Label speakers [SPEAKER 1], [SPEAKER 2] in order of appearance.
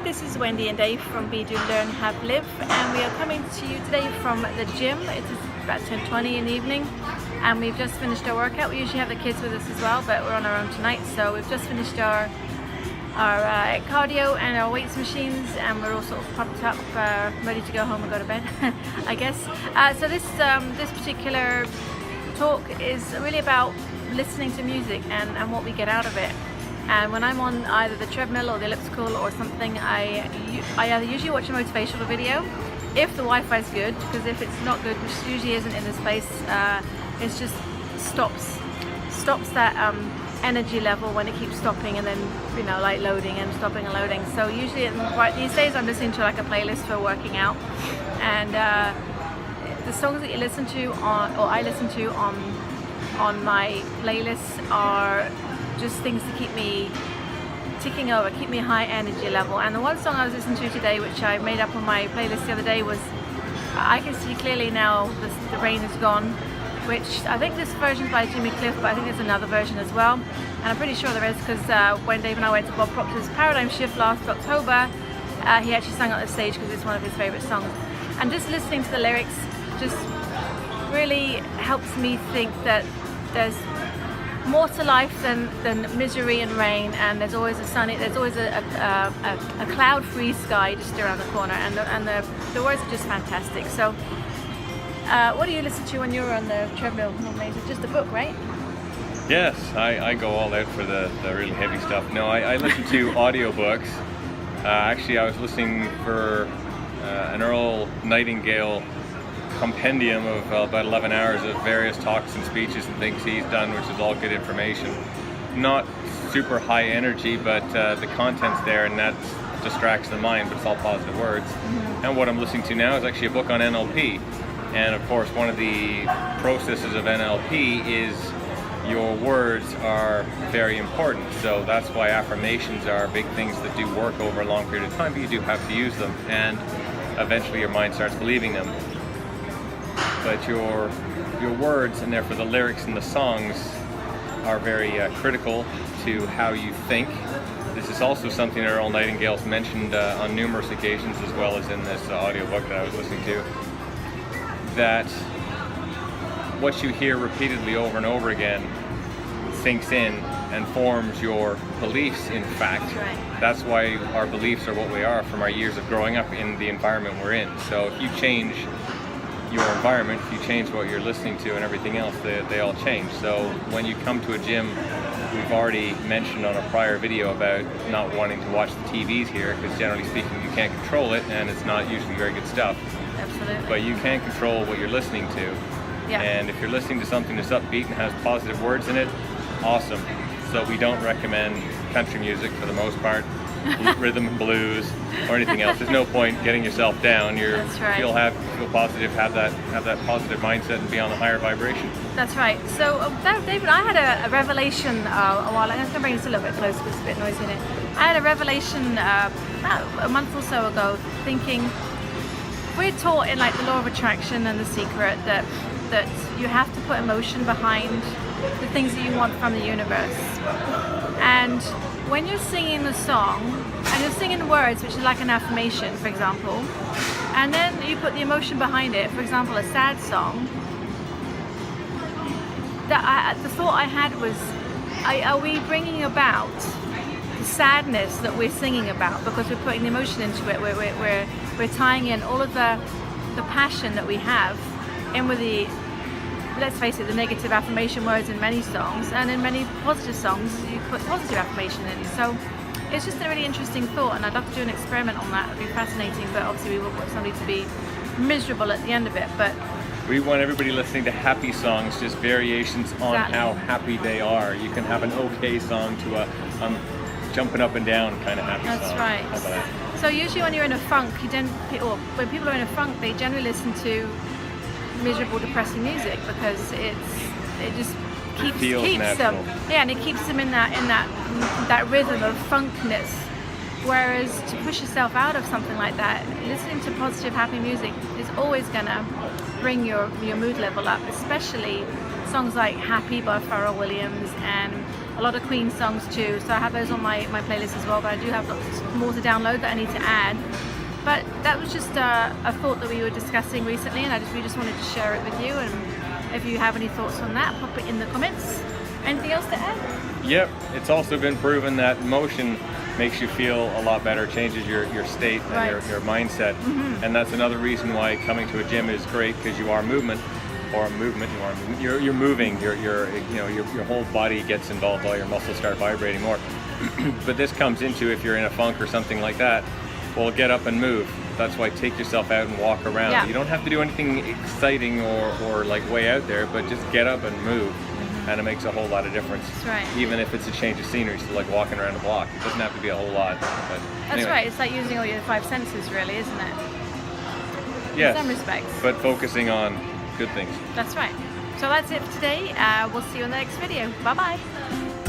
[SPEAKER 1] this is Wendy and Dave from Be Do Learn Have Live, and we are coming to you today from the gym. It is about 10:20 in the evening and we've just finished our workout. We usually have the kids with us as well, but we're on our own tonight, so we've just finished our cardio and our weights machines, and we're all sort of pumped up, ready to go home and go to bed, I guess. So this particular talk is really about listening to music and what we get out of it. And when I'm on either the treadmill or the elliptical or something, I either usually watch a motivational video, if the Wi-Fi is good, because if it's not good, which usually isn't in this place, it just stops that energy level when it keeps stopping and then, you know, like loading and stopping and loading. So usually right these days I'm listening to like a playlist for working out, and the songs that you listen to I listen to on my playlists are just things to keep me ticking over, keep me high energy level. And the one song I was listening to today, which I made up on my playlist the other day, was I Can See Clearly Now, The Rain Is Gone, which I think this version is by Jimmy Cliff, but I think there's another version as well, and I'm pretty sure there is, because when Dave and I went to Bob Proctor's Paradigm Shift last October, he actually sang on the stage because it's one of his favorite songs. And just listening to the lyrics just really helps me think that there's more to life than misery and rain, and there's always a cloud-free sky just around the corner, and the words are just fantastic. So what do you listen to when you're on the treadmill normally? Is it just a book, right?
[SPEAKER 2] Yes, I go all out for the really heavy stuff. No, I listen to audiobooks. Actually, I was listening for an Earl Nightingale compendium of about 11 hours of various talks and speeches and things he's done, which is all good information. Not super high energy, but the content's there, and that distracts the mind, but it's all positive words. Mm-hmm. And what I'm listening to now is actually a book on NLP. And of course, one of the processes of NLP is your words are very important. So that's why affirmations are big things that do work over a long period of time, but you do have to use them, and eventually your mind starts believing them. But your words, and therefore the lyrics in the songs, are very critical to how you think. This is also something that Earl Nightingale's mentioned on numerous occasions, as well as in this audiobook that I was listening to, that what you hear repeatedly over and over again sinks in and forms your beliefs, in fact.
[SPEAKER 1] Right.
[SPEAKER 2] That's why our beliefs are what we are from our years of growing up in the environment we're in. So if you change your environment, if you change what you're listening to and everything else, they all change. So when you come to a gym, we've already mentioned on a prior video about not wanting to watch the TVs here, because generally speaking you can't control it, and it's not usually very good stuff.
[SPEAKER 1] Absolutely.
[SPEAKER 2] But you can control what you're listening to.
[SPEAKER 1] Yeah.
[SPEAKER 2] And if you're listening to something that's upbeat and has positive words in it, awesome. So we don't recommend country music for the most part, rhythm and blues, or anything else. There's no point getting yourself down.
[SPEAKER 1] That's right.
[SPEAKER 2] Feel positive, have that positive mindset, and be on a higher vibration.
[SPEAKER 1] That's right. So David, I had a revelation a while. I'm going to bring this a little bit closer because it's a bit noisy in it. I had a revelation about a month or so ago, thinking we're taught in like the law of attraction and The Secret that you have to put emotion behind the things that you want from the universe. And when you're singing the song and you're singing words, which is like an affirmation, for example, and then you put the emotion behind it, for example, a sad song, the thought I had was, are we bringing about the sadness that we're singing about because we're putting the emotion into it? We're tying in all of the passion that we have in with the, let's face it, the negative affirmation words in many songs, and in many positive songs you put positive affirmation in. So it's just a really interesting thought, and I'd love to do an experiment on that. It'd be fascinating, but obviously we won't want somebody to be miserable at the end of it. But
[SPEAKER 2] we want everybody listening to happy songs, just variations on how happy they are. You can have an okay song to a jumping up and down kind of happy song.
[SPEAKER 1] That's right.
[SPEAKER 2] How about that?
[SPEAKER 1] So usually when you're in a funk, or when people are in a funk, they generally listen to miserable, depressing music, because it just keeps them, yeah, and it keeps them in that rhythm of funkness. Whereas to push yourself out of something like that, listening to positive, happy music is always gonna bring your mood level up, especially songs like Happy by Pharrell Williams and a lot of Queen songs too, so I have those on my playlist as well, but I do have lots more to download that I need to add. But that was just a thought that we were discussing recently, and we just wanted to share it with you. And if you have any thoughts on that, pop it in the comments. Anything else to add?
[SPEAKER 2] Yep, it's also been proven that motion makes you feel a lot better, changes your state and
[SPEAKER 1] Right.
[SPEAKER 2] your mindset. And that's another reason why coming to a gym is great, because you are moving, you're moving, your whole body gets involved, all your muscles start vibrating more. But this comes into, if you're in a funk or something like that, well, get up and move. That's why take yourself out and walk around.
[SPEAKER 1] Yeah.
[SPEAKER 2] You don't have to do anything exciting or like way out there, but just get up and move. And it makes a whole lot of difference.
[SPEAKER 1] That's right.
[SPEAKER 2] Even if it's a change of scenery, so like walking around a block. It doesn't have to be a whole lot. But
[SPEAKER 1] That's
[SPEAKER 2] anyway.
[SPEAKER 1] right, it's like using all your 5 senses really, isn't it?
[SPEAKER 2] Yes,
[SPEAKER 1] In some respects.
[SPEAKER 2] but focusing on good things.
[SPEAKER 1] That's right. So that's it for today. We'll see you in the next video. Bye bye.